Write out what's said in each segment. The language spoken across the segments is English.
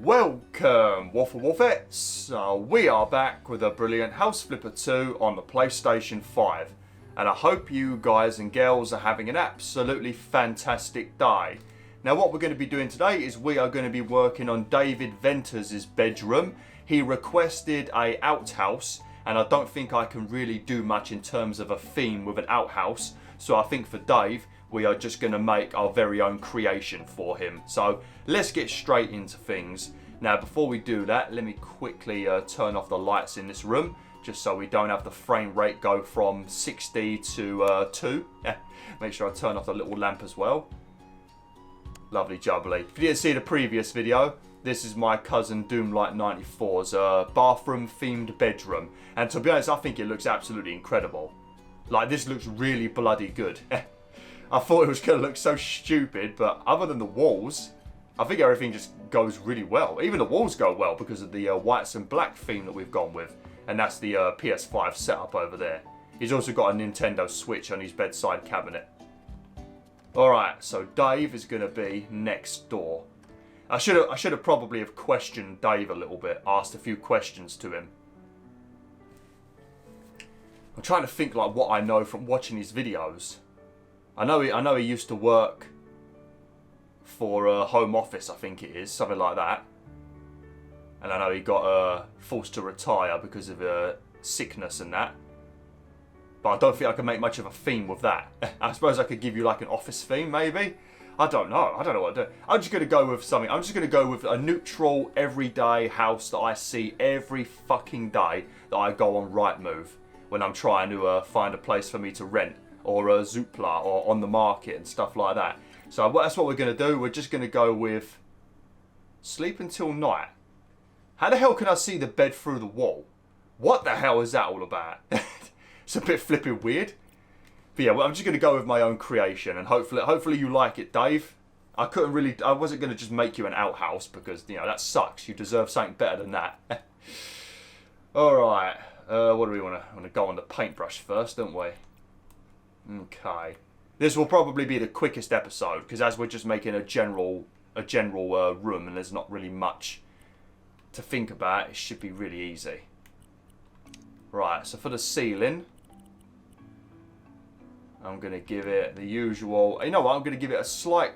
Welcome, WolfTheWolfettes. We are back with a brilliant House Flipper 2 on the PlayStation 5. And I hope you guys and girls are having an absolutely fantastic day. Now what we're going to be doing today is we are going to be working on David Venters' bedroom. He requested a outhouse, and I don't think I can really do much in terms of a theme with an outhouse. So I think for Dave, we are just going to make our very own creation for him. So let's get straight into things. Now before we do that, let me quickly turn off the lights in this room, just so we don't have the frame rate go from 60 to 2. Make sure I turn off the little lamp as well. Lovely jubbly. If you didn't see the previous video, this is my cousin Doomlight94's bathroom themed bedroom. And to be honest, I think it looks absolutely incredible. Like, this looks really bloody good. I thought it was going to look so stupid, but other than the walls, I think everything just goes really well. Even the walls go well because of the whites and black theme that we've gone with. And that's the PS5 setup over there. He's also got a Nintendo Switch on his bedside cabinet. Alright, so Dave is going to be next door. I should have probably have questioned Dave a little bit, asked a few questions to him. I'm trying to think like what I know from watching his videos. I know he used to work for a Home Office, I think it is, something like that. And I know he got forced to retire because of sickness and that. But I don't think I can make much of a theme with that. I suppose I could give you like an office theme, maybe. I don't know. I don't know what to do. I'm just going to go with something. I'm just going to go with a neutral, everyday house that I see every fucking day that I go on Rightmove when I'm trying to find a place for me to rent, or Zoopla, or on the market and stuff like that. So that's what we're going to do. We're just going to go with sleep until night. How the hell can I see the bed through the wall? What the hell is that all about? It's a bit flipping weird. But yeah, well, I'm just going to go with my own creation, and hopefully you like it, Dave. I wasn't going to just make you an outhouse because, you know, that sucks. You deserve something better than that. Alright, what do we want to go on the paintbrush first, don't we? Okay. This will probably be the quickest episode, because as we're just making a general room and there's not really much to think about, it should be really easy. Right, so for the ceiling, I'm going to give it the usual, you know what, I'm going to give it a slight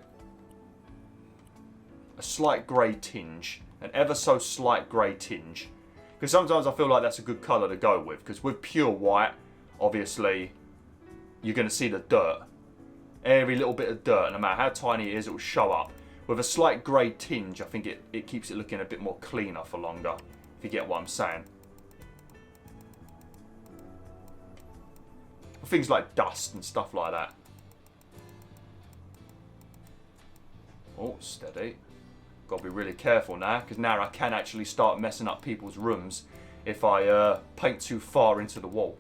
grey tinge, an ever so slight grey tinge. Because sometimes I feel like that's a good colour to go with, because with pure white, obviously, you're going to see the dirt. Every little bit of dirt, no matter how tiny it is, it will show up. With a slight grey tinge, I think it keeps it looking a bit more cleaner for longer, if you get what I'm saying. Things like dust and stuff like that. Oh, steady. Got to be really careful now, because now I can actually start messing up people's rooms if I paint too far into the wall.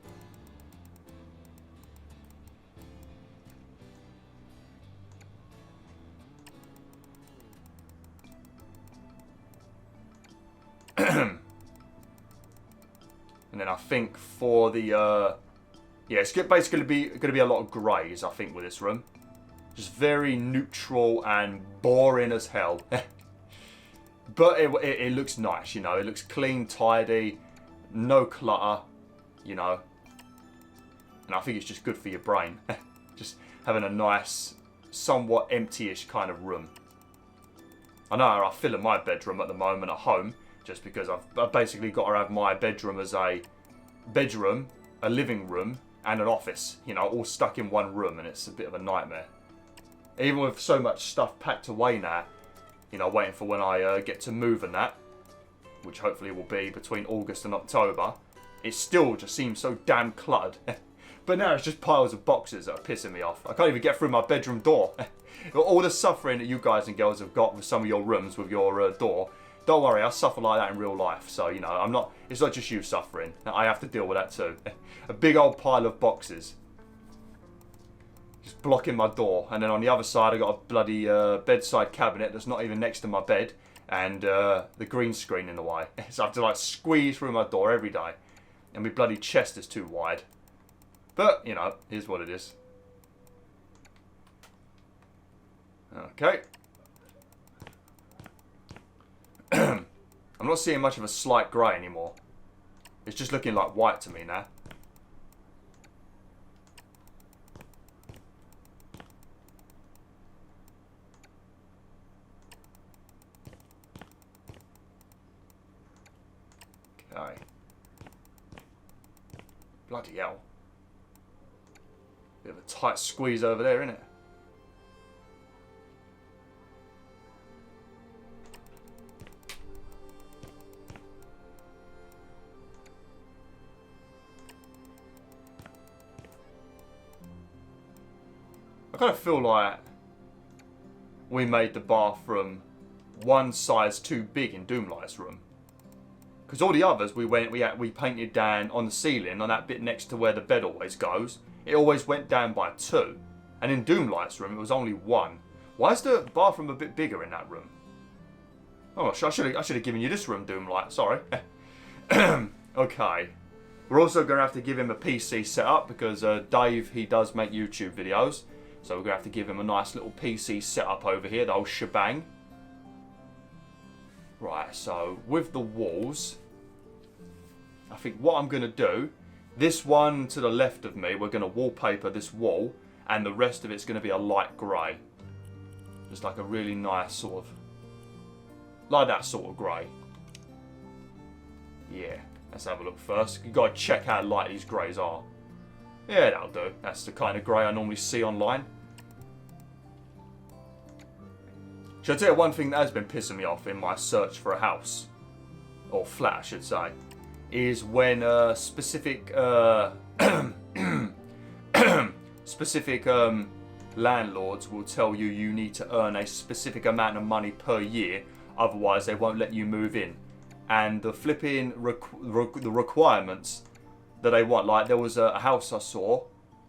And then I think for the yeah, it's basically going to be a lot of greys, I think, with this room. Just very neutral and boring as hell. But it looks nice, you know. It looks clean, tidy, no clutter, you know. And I think it's just good for your brain. Just having a nice, somewhat empty-ish kind of room. I know how I feel in my bedroom at the moment at home, just because I've basically got to have my bedroom as a bedroom, a living room, and an office, you know, all stuck in one room, and it's a bit of a nightmare. Even with so much stuff packed away now, you know, waiting for when I get to move and that, which hopefully will be between August and October, it still just seems so damn cluttered. But now it's just piles of boxes that are pissing me off. I can't even get through my bedroom door. All the suffering that you guys and girls have got with some of your rooms with your door, don't worry, I suffer like that in real life. So, you know, it's not just you suffering. I have to deal with that too. A big old pile of boxes. Just blocking my door. And then on the other side, I got a bloody bedside cabinet that's not even next to my bed. And the green screen in the way. So I have to like squeeze through my door every day. And my bloody chest is too wide. But, you know, here's what it is. Okay. I'm not seeing much of a slight grey anymore. It's just looking like white to me now. Okay. Bloody hell. Bit of a tight squeeze over there, isn't it? I kind of feel like we made the bathroom one size too big in Doomlight's room. Because all the others we painted down on the ceiling, on that bit next to where the bed always goes. It always went down by 2. And in Doomlight's room it was only 1. Why is the bathroom a bit bigger in that room? Oh, I should have given you this room, Doomlight. Sorry. Okay. We're also going to have to give him a PC setup because Dave, he does make YouTube videos. So we're going to have to give him a nice little PC setup over here, the whole shebang. Right, so with the walls, I think what I'm going to do, this one to the left of me, we're going to wallpaper this wall, and the rest of it's going to be a light grey. Just like a really nice sort of, like that sort of grey. Yeah, let's have a look first. You've got to check how light these greys are. Yeah, that'll do. That's the kind of grey I normally see online. Should I tell you one thing that has been pissing me off in my search for a house, or flat I should say, is when specific landlords will tell you need to earn a specific amount of money per year, otherwise they won't let you move in. And the flipping the requirements that they want, like there was a house I saw,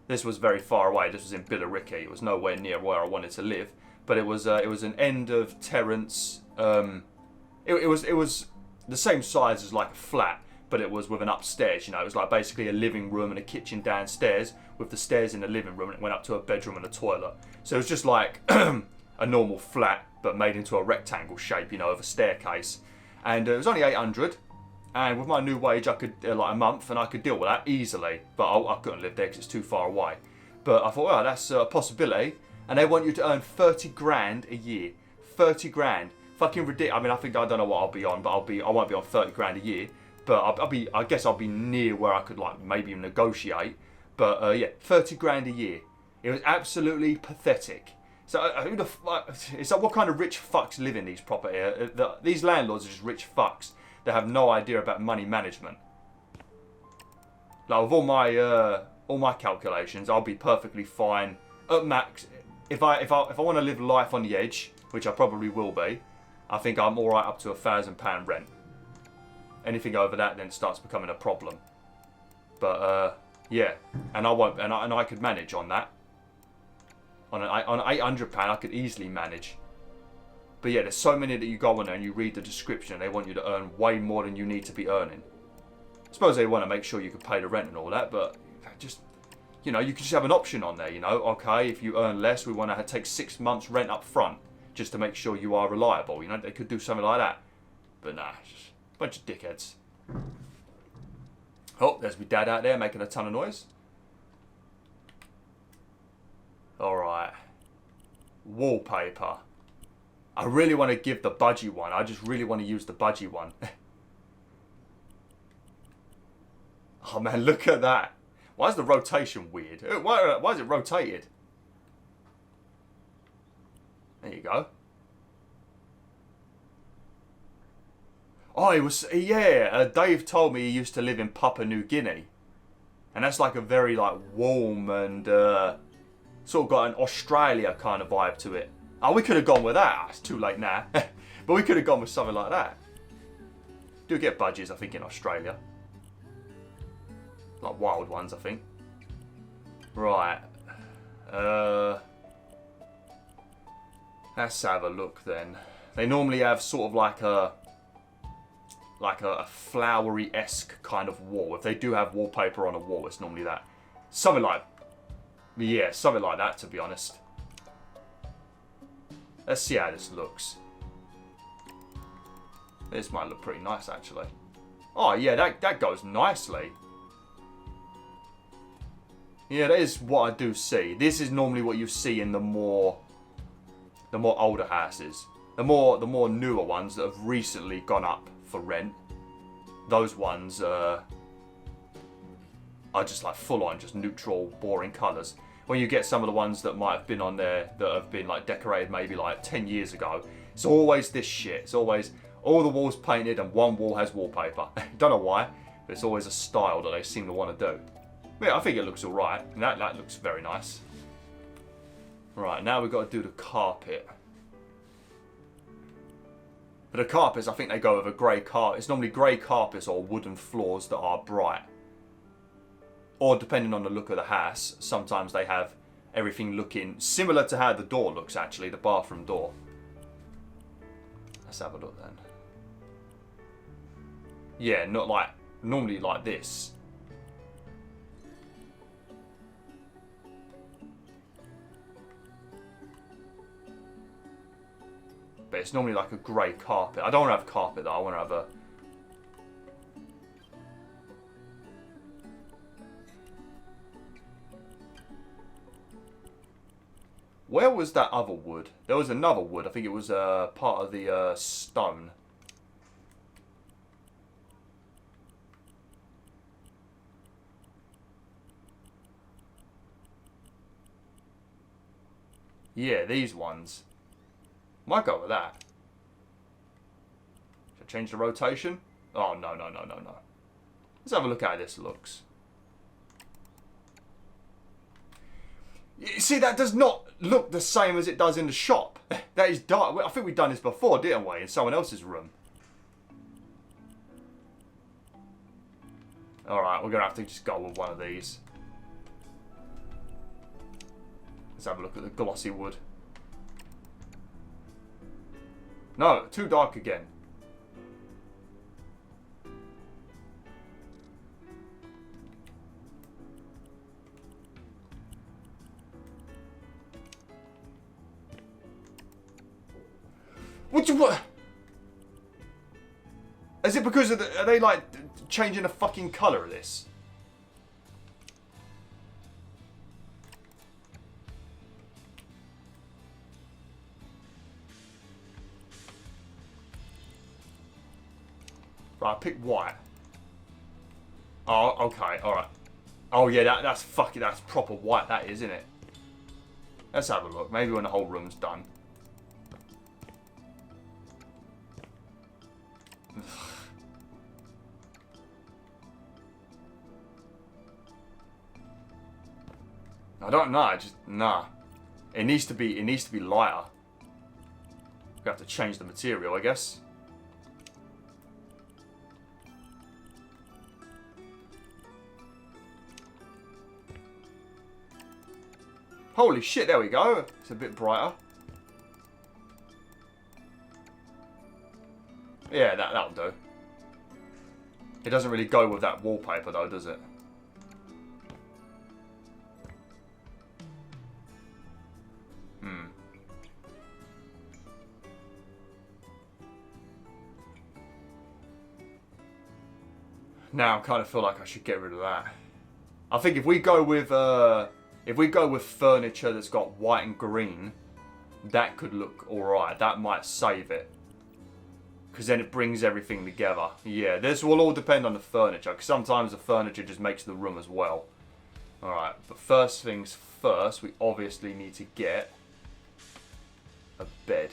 this was very far away, this was in Billericay, it was nowhere near where I wanted to live, but it was an end of terrace, it was the same size as like a flat, but it was with an upstairs, you know, it was like basically a living room and a kitchen downstairs with the stairs in the living room, and it went up to a bedroom and a toilet. So it was just like a normal flat, but made into a rectangle shape, you know, of a staircase. And it was only 800, and with my new wage I could, like a month, and I could deal with that easily, but I couldn't live there because it's too far away. But I thought, well, that's a possibility, and they want you to earn 30 grand a year. 30 grand. Fucking ridiculous. I mean, I don't know what I'll be on, but I won't be on 30 grand a year. But I guess I'll be near where I could like maybe negotiate. But yeah, 30 grand a year. It was absolutely pathetic. So who the fuck? It's like, what kind of rich fucks live in these property? These landlords are just rich fucks. They have no idea about money management. Like with all my calculations, I'll be perfectly fine at max. If I want to live life on the edge, which I probably will be, I think I'm all right up to £1,000 rent. Anything over that then starts becoming a problem. But yeah, and I won't, and I could manage on that. On £800, I could easily manage. But yeah, there's so many that you go on there and you read the description and they want you to earn way more than you need to be earning. I suppose they want to make sure you can pay the rent and all that, but just, you know, you could just have an option on there, you know. Okay, if you earn less, we want to take 6 months rent up front just to make sure you are reliable. You know, they could do something like that. But nah, it's just a bunch of dickheads. Oh, there's my dad out there making a ton of noise. Alright. Wallpaper. I really want to give the budgie one. I just really want to use the budgie one. Oh man, look at that. Why is the rotation weird? Why is it rotated? There you go. Oh, it was, yeah, Dave told me he used to live in Papua New Guinea. And that's like a very like warm and sort of got an Australia kind of vibe to it. Oh, we could have gone with that. It's too late now. But we could have gone with something like that. Do get budgies, I think, in Australia. Like wild ones, I think. Right. Let's have a look then. They normally have sort of like a flowery-esque kind of wall. If they do have wallpaper on a wall, it's normally that. Something like, yeah, something like that, to be honest. Let's see how this looks. This might look pretty nice, actually. Oh, yeah, that goes nicely. Yeah, that is what I do see. This is normally what you see in the more older houses. The more newer ones that have recently gone up for rent. Those ones are just like full on, just neutral, boring colours. When you get some of the ones that might have been on there that have been like decorated maybe like 10 years ago, it's always this shit. It's always all the walls painted and one wall has wallpaper. Don't know why, but it's always a style that they seem to want to do. Yeah, I think it looks alright. That looks very nice. Right, now we've got to do the carpet. But the carpets, I think they go with a grey carpet. It's normally grey carpets or wooden floors that are bright. Or depending on the look of the house, sometimes they have everything looking similar to how the door looks, actually, the bathroom door. Let's have a look then. Yeah, not like, normally like this. But it's normally like a grey carpet. I don't want to have carpet though, I want to have a... Where was that other wood? There was another wood. I think it was part of the stone. Yeah, these ones. Might go with that. Should I change the rotation? Oh, no. Let's have a look at how this looks. You see, that does not look the same as it does in the shop. That is dark. I think we've done this before, didn't we? In someone else's room. Alright, we're going to have to just go with one of these. Let's have a look at the glossy wood. No, too dark again. What? Is it because of the, are they like changing the fucking colour of this? Right, I picked white. Oh, okay, alright. Oh yeah, that's proper white, that is, isn't it? Let's have a look. Maybe when the whole room's done. I don't know, nah. It needs to be lighter. We have to change the material, I guess. Holy shit, there we go. It's a bit brighter. Yeah, that'll do. It doesn't really go with that wallpaper though, does it? Now I kind of feel like I should get rid of that. I think if we go with furniture that's got white and green, that could look alright. That might save it. Because then it brings everything together. Yeah, this will all depend on the furniture. Because sometimes the furniture just makes the room as well. Alright, but first things first, we obviously need to get a bed.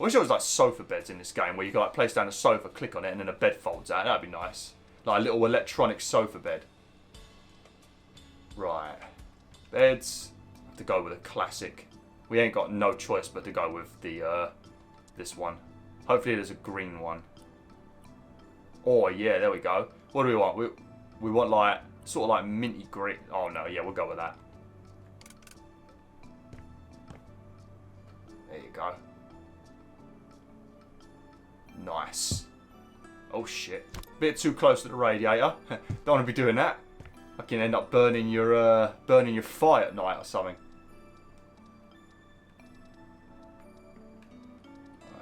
I wish there was like sofa beds in this game where you can like place down a sofa, click on it, and then a bed folds out. That'd be nice. Like a little electronic sofa bed. Right. Beds. Have to go with a classic. We ain't got no choice but to go with the this one. Hopefully there's a green one. Oh yeah, there we go. What do we want? We want like sort of like minty green. Oh no, yeah, we'll go with that. There you go. Nice. Oh shit. Bit too close to the radiator. Don't want to be doing that. I can end up burning your fire at night or something.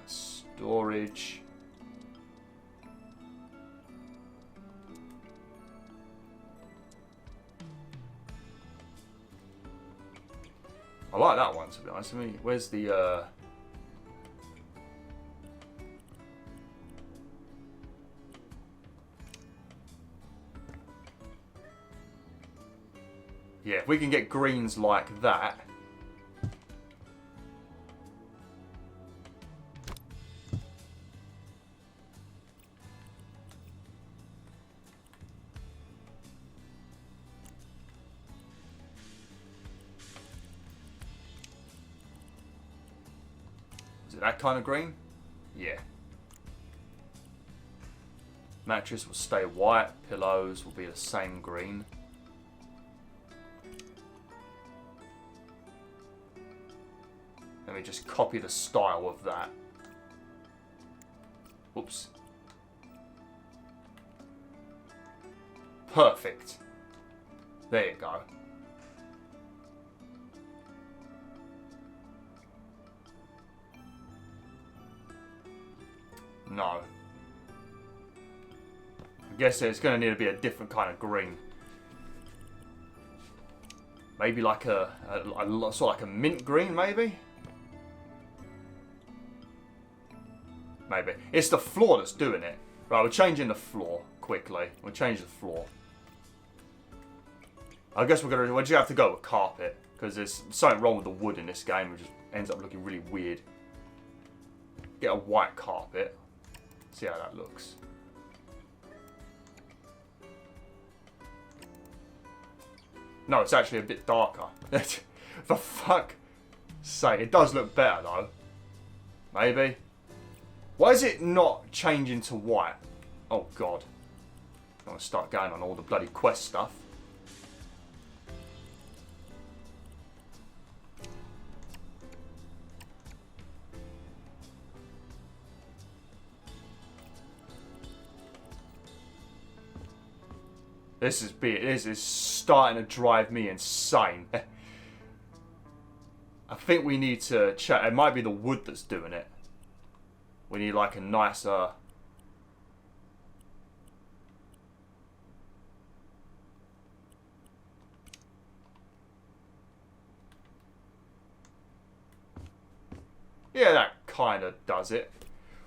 Storage. like that one, to be honest. I mean, where's the... Yeah, if we can get greens like that. Is it that kind of green? Yeah. Mattress will stay white. Pillows will be the same green. Let me just copy the style of that. Oops. Perfect. There you go. No. I guess it's going to need to be a different kind of green. Maybe like a sort of like a mint green, maybe? Maybe. It's the floor that's doing it. Right, we're changing the floor quickly. We'll change the floor. I guess we're just have to go with carpet. Because there's something wrong with the wood in this game. It just ends up looking really weird. Get a white carpet. See how that looks. No, it's actually a bit darker. For fuck's sake. It does look better though. Maybe. Why is it not changing to white? Oh god. I'm going to start going on all the bloody quest stuff. This is starting to drive me insane. I think we need to check. It might be the wood that's doing it. We need like a nicer... Yeah, that kind of does it.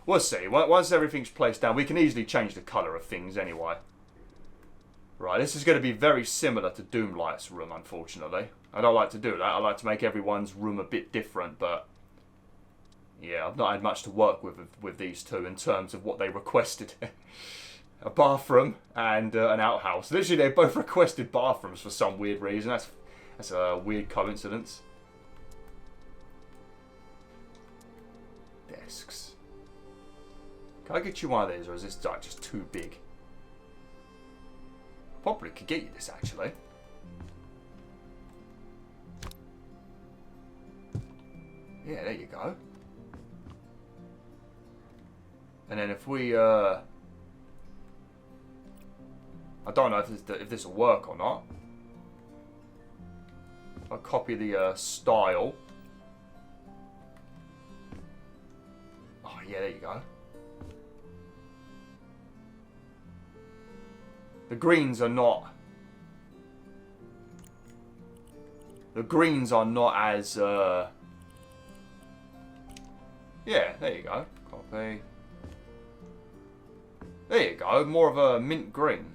We'll see. Once everything's placed down, we can easily change the colour of things anyway. Right, this is going to be very similar to Doomlight's room, unfortunately. I don't like to do that. I like to make everyone's room a bit different, but... Yeah, I've not had much to work with these two in terms of what they requested. A bathroom and an outhouse. Literally, they both requested bathrooms for some weird reason. That's a weird coincidence. Desks. Can I get you one of these, or is this like just too big? Probably could get you this, actually. Yeah, there you go. And then if we, I don't know if this will work or not. I'll copy the style. Oh, yeah, there you go. The greens are not... The greens are not as, Yeah, there you go. Copy. There you go. More of a mint green.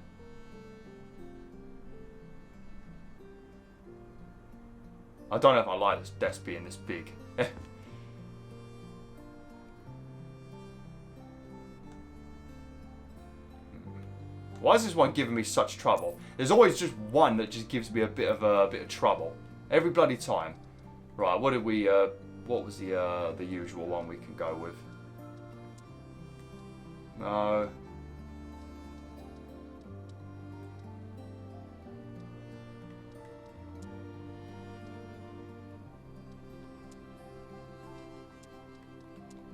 I don't know if I like this desk being this big. Why is this one giving me such trouble? There's always just one that just gives me a bit of trouble every bloody time. Right, what did we? What was the usual one we can go with? No.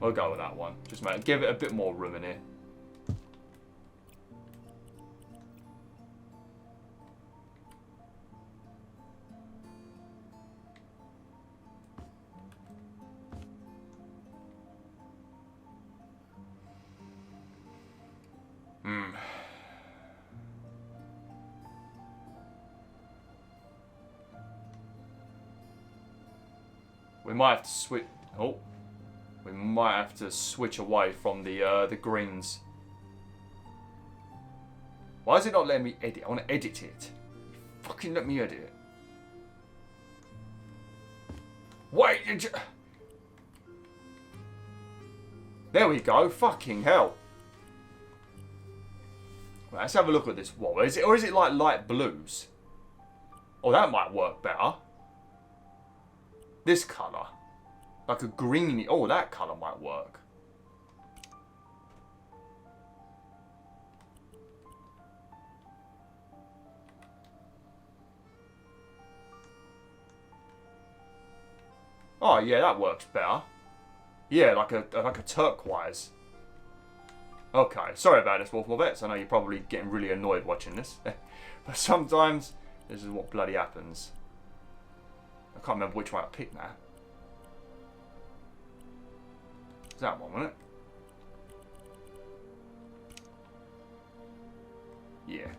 We'll go with that one. Just give it a bit more room in here. We might have to switch. Oh, we might have to switch away from the greens. Why is it not letting me edit? I want to edit it. Fucking let me edit it. Wait. There we go. Fucking hell. Right, let's have a look at this wall. Is it like light blues? Oh, that might work better. This colour. Like a greeny. Oh, that colour might work. Oh, yeah, that works better. Yeah, like a turquoise. Okay, sorry about this, WolfTheWolf. I know you're probably getting really annoyed watching this. But sometimes, this is what bloody happens. I can't remember which one I picked now. It's that one, wasn't it? Yeah.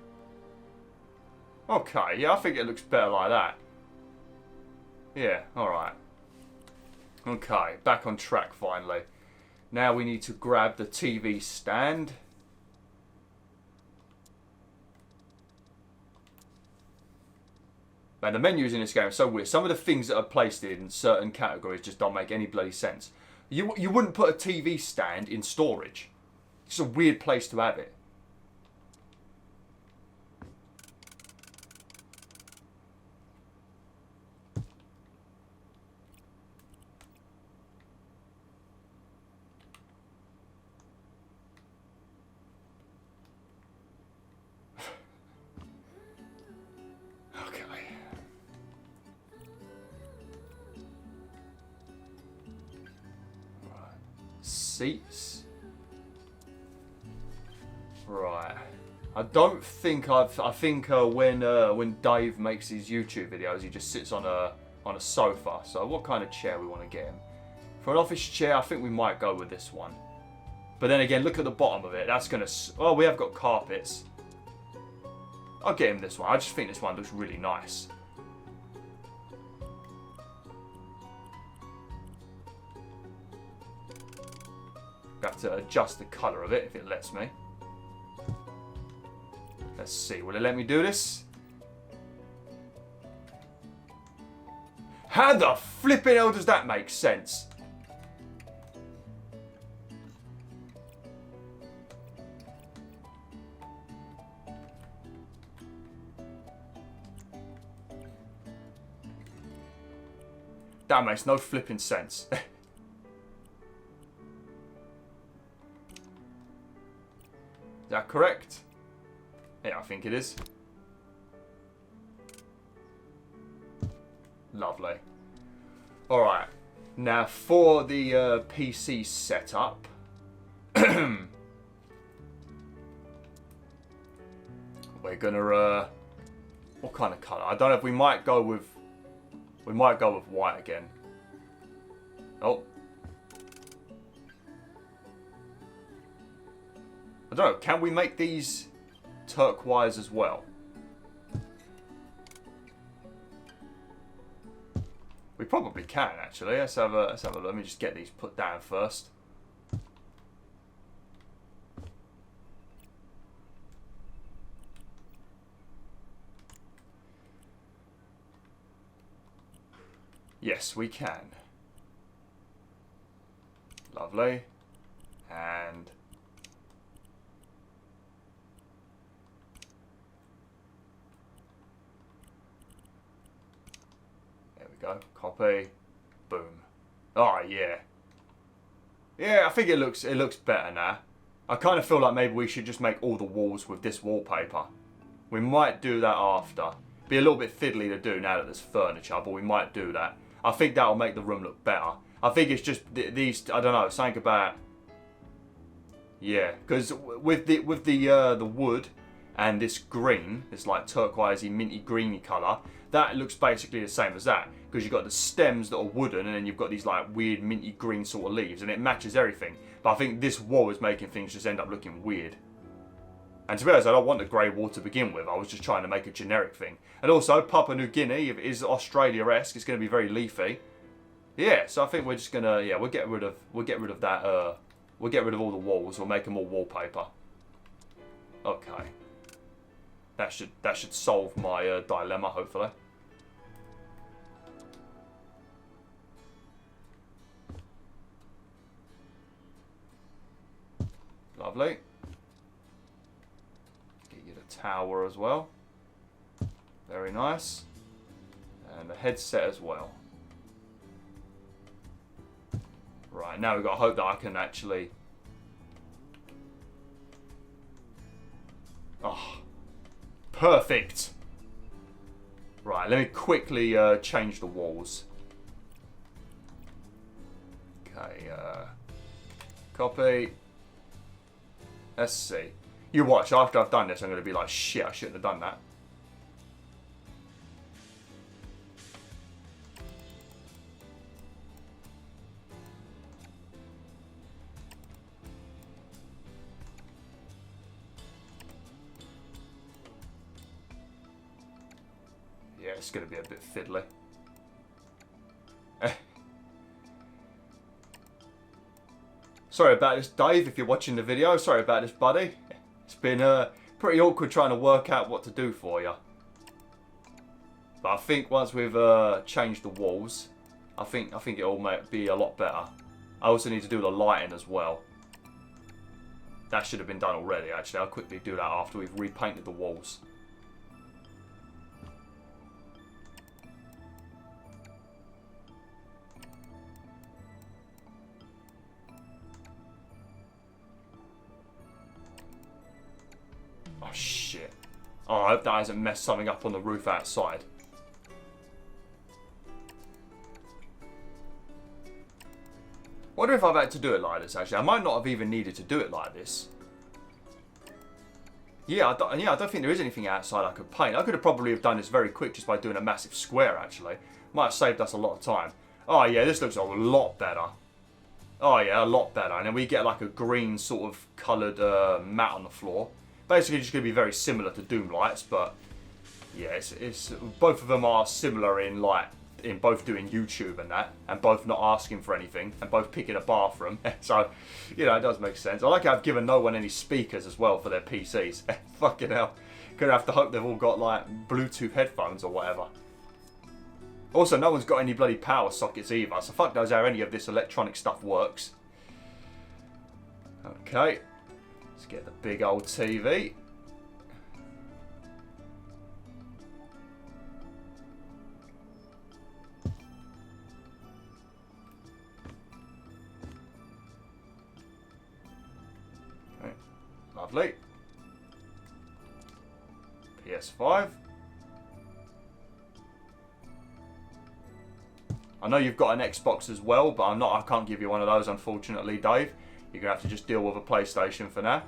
Okay, yeah, I think it looks better like that. Yeah, alright. Okay, back on track finally. Now we need to grab the TV stand. Man, the menus in this game are so weird. Some of the things that are placed in certain categories just don't make any bloody sense. You wouldn't put a TV stand in storage. It's a weird place to have it. Seats. Right. I don't think I think when Dave makes his YouTube videos, he just sits on a sofa. So what kind of chair we want to get him? For an office chair, I think we might go with this one. But then again, look at the bottom of it. That's gonna. Oh, we have got carpets. I'll get him this one. I just think this one looks really nice. Have to adjust the colour of it if it lets me. Let's see, will it let me do this? How the flipping hell does that make sense? That makes no flipping sense. Is that correct? Yeah, I think it is. Lovely. Alright. Now for the PC setup. We're gonna what kind of colour? I don't know if we might go with white again. Oh. I don't know, can we make these turquoise as well? We probably can actually. Let's have a look. Let me just get these put down first. Yes, we can. Lovely. And go. Copy. Boom. Oh yeah. Yeah, I think it looks better now. I kind of feel like maybe we should just make all the walls with this wallpaper. We might do that after. Be a little bit fiddly to do now that there's furniture, but we might do that. I think that'll make the room look better. I think it's just these. I don't know. Something about. Yeah, because with the wood and this green, this like turquoisey, minty, greeny colour, that looks basically the same as that. Because you've got the stems that are wooden, and then you've got these like weird minty green sort of leaves, and it matches everything. But I think this wall is making things just end up looking weird. And to be honest, I don't want the grey wall to begin with. I was just trying to make a generic thing. And also, Papua New Guinea is Australia-esque. It's going to be very leafy. Yeah, so I think we're just gonna, yeah, we'll get rid of that, we'll get rid of all the walls. We'll make them all wallpaper. Okay. That should solve my dilemma, hopefully. Lovely. Get you the tower as well. Very nice. And the headset as well. Right, now we've got to hope that I can actually... Oh, perfect. Right, let me quickly change the walls. Okay, copy. Let's see. You watch, after I've done this, I'm going to be like, shit, I shouldn't have done that. Yeah, it's going to be a bit fiddly. Sorry about this, Dave, if you're watching the video. Sorry about this, buddy. It's been pretty awkward trying to work out what to do for you. But I think once we've changed the walls, I think it'll be a lot better. I also need to do the lighting as well. That should have been done already, actually. I'll quickly do that after we've repainted the walls. Oh, shit. Oh, I hope that hasn't messed something up on the roof outside. Wonder if I've had to do it like this, actually. I might not have even needed to do it like this. Yeah, I don't think there is anything outside I could paint. I could have probably have done this very quick just by doing a massive square, actually. Might have saved us a lot of time. Oh, yeah, this looks a lot better. Oh, yeah, a lot better. And then we get like a green sort of coloured mat on the floor. Basically, just going to be very similar to Doom Lights, but yeah, it's both of them are similar in both doing YouTube and that, and both not asking for anything, and both picking a bathroom. So, you know, it does make sense. I like how I've given no one any speakers as well for their PCs. Fucking hell, gonna have to hope they've all got like Bluetooth headphones or whatever. Also, no one's got any bloody power sockets either, so fuck knows how any of this electronic stuff works. Okay. Let's get the big old TV. Okay, lovely. PS5. I know you've got an Xbox as well, but I can't give you one of those, unfortunately, Dave. You're going to have to just deal with a PlayStation for now.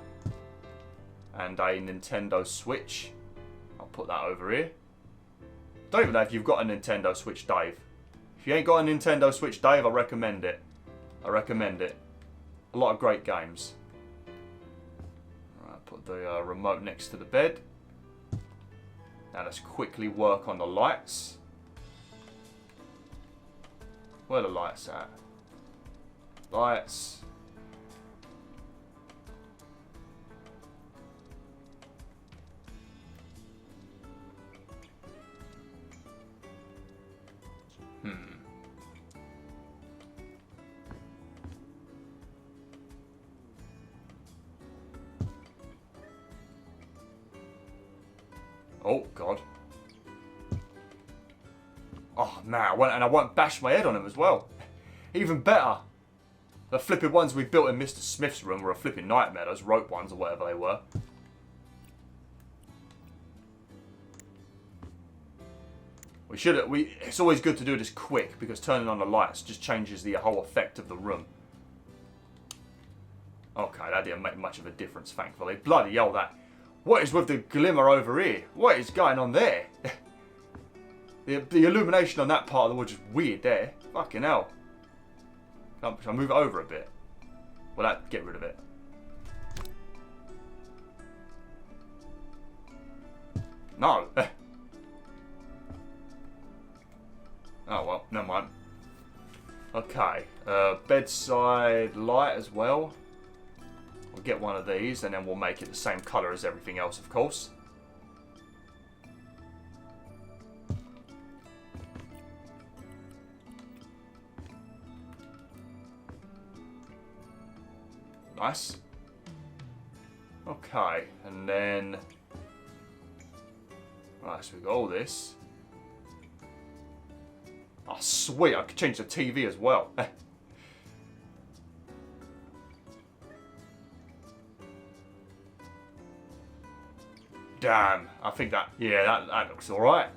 And a Nintendo Switch. I'll put that over here. Don't even know if you've got a Nintendo Switch, Dave. If you ain't got a Nintendo Switch, Dave, I recommend it. I recommend it. A lot of great games. Alright, put the remote next to the bed. Now let's quickly work on the lights. Where are the lights at? Lights. Oh, God. Oh, man. I won't bash my head on him as well. Even better. The flipping ones we built in Mr. Smith's room were a flipping nightmare. Those rope ones or whatever they were. It's always good to do this quick because turning on the lights just changes the whole effect of the room. Okay, that didn't make much of a difference, thankfully. Bloody hell, that... What is with the glimmer over here? What is going on there? the illumination on that part of the wall is just weird there. Fucking hell. Shall I move it over a bit? Will that get rid of it? No. Oh well, never mind. Okay, bedside light as well. We'll get one of these and then we'll make it the same colour as everything else, of course. Nice. Okay, and then... Right, so we've got all this. Oh, sweet, I could change the TV as well. Damn, I think that, yeah, that looks alright.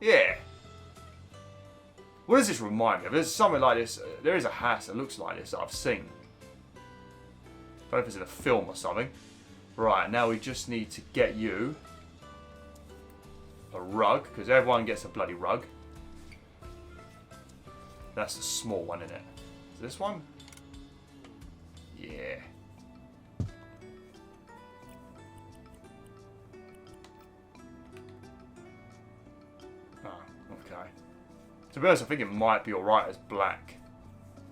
Yeah. What does this remind me of? There's something like this, there is a house that looks like this that I've seen. I don't know if it's in a film or something. Right, now we just need to get you a rug, because everyone gets a bloody rug. That's the small one, isn't it? Is this one? Yeah. Oh, okay. To be honest, I think it might be alright as black.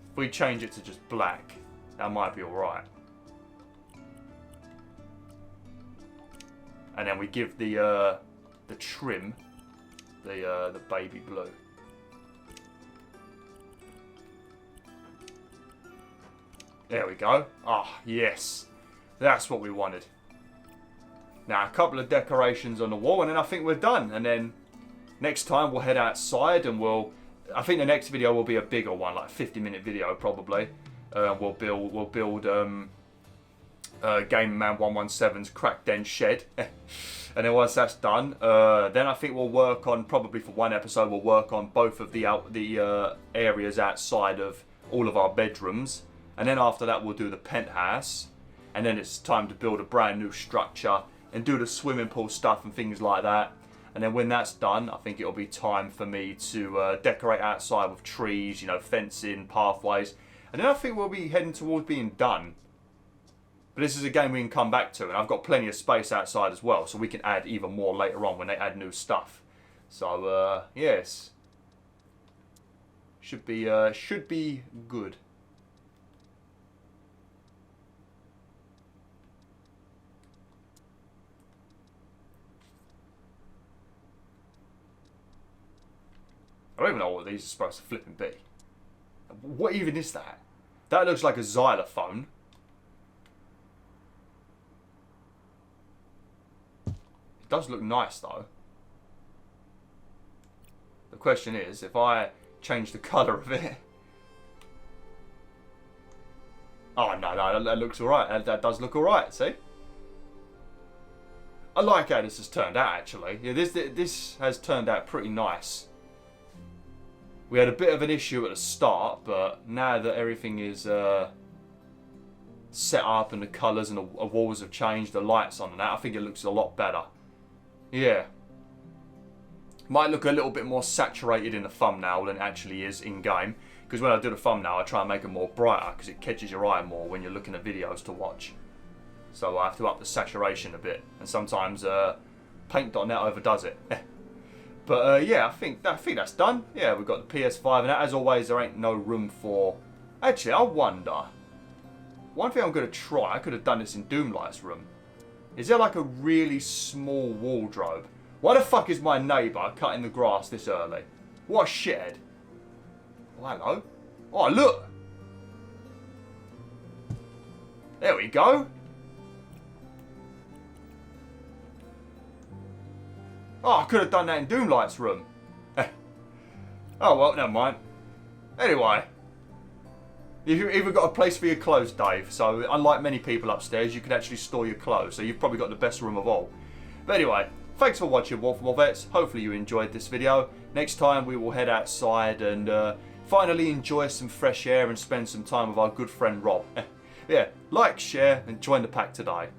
If we change it to just black, that might be alright. And then we give the trim the baby blue. There we go. Ah, oh, yes. That's what we wanted. Now, a couple of decorations on the wall, and then I think we're done. And then next time we'll head outside and I think the next video will be a bigger one, like a 50-minute video probably. We'll build Game Man 117's cracked den shed. And then once that's done, then I think we'll work on, probably for one episode, we'll work on both of the areas outside of all of our bedrooms. And then after that, we'll do the penthouse. And then it's time to build a brand new structure and do the swimming pool stuff and things like that. And then when that's done, I think it'll be time for me to decorate outside with trees, you know, fencing, pathways. And then I think we'll be heading towards being done. But this is a game we can come back to. And I've got plenty of space outside as well. So we can add even more later on when they add new stuff. So, yes. Should be good. I don't even know what these are supposed to flipping be. What even is that? That looks like a xylophone. It does look nice though. The question is, if I change the colour of it... Oh no, that looks alright. That does look alright, see? I like how this has turned out actually. Yeah, this has turned out pretty nice. We had a bit of an issue at the start, but now that everything is set up and the colours and the walls have changed, the lights on and that, I think it looks a lot better. Yeah. Might look a little bit more saturated in the thumbnail than it actually is in-game. Because when I do the thumbnail, I try and make it more brighter because it catches your eye more when you're looking at videos to watch. So I have to up the saturation a bit. And sometimes Paint.net overdoes it. But yeah, I think that's done. Yeah, we've got the PS5, and as always, there ain't no room for... Actually, I wonder... One thing I'm going to try, I could have done this in Doomlight's room. Is there like a really small wardrobe? Why the fuck is my neighbour cutting the grass this early? What a shithead. Oh, hello. Oh, look! There we go. Oh, I could have done that in Doomlight's room. Oh, well, never mind. Anyway. You've even got a place for your clothes, Dave. So, unlike many people upstairs, you can actually store your clothes. So, you've probably got the best room of all. But anyway, thanks for watching, Wolf and Wolvettes. Hopefully you enjoyed this video. Next time, we will head outside and finally enjoy some fresh air and spend some time with our good friend, Rob. Yeah, like, share, and join the pack today.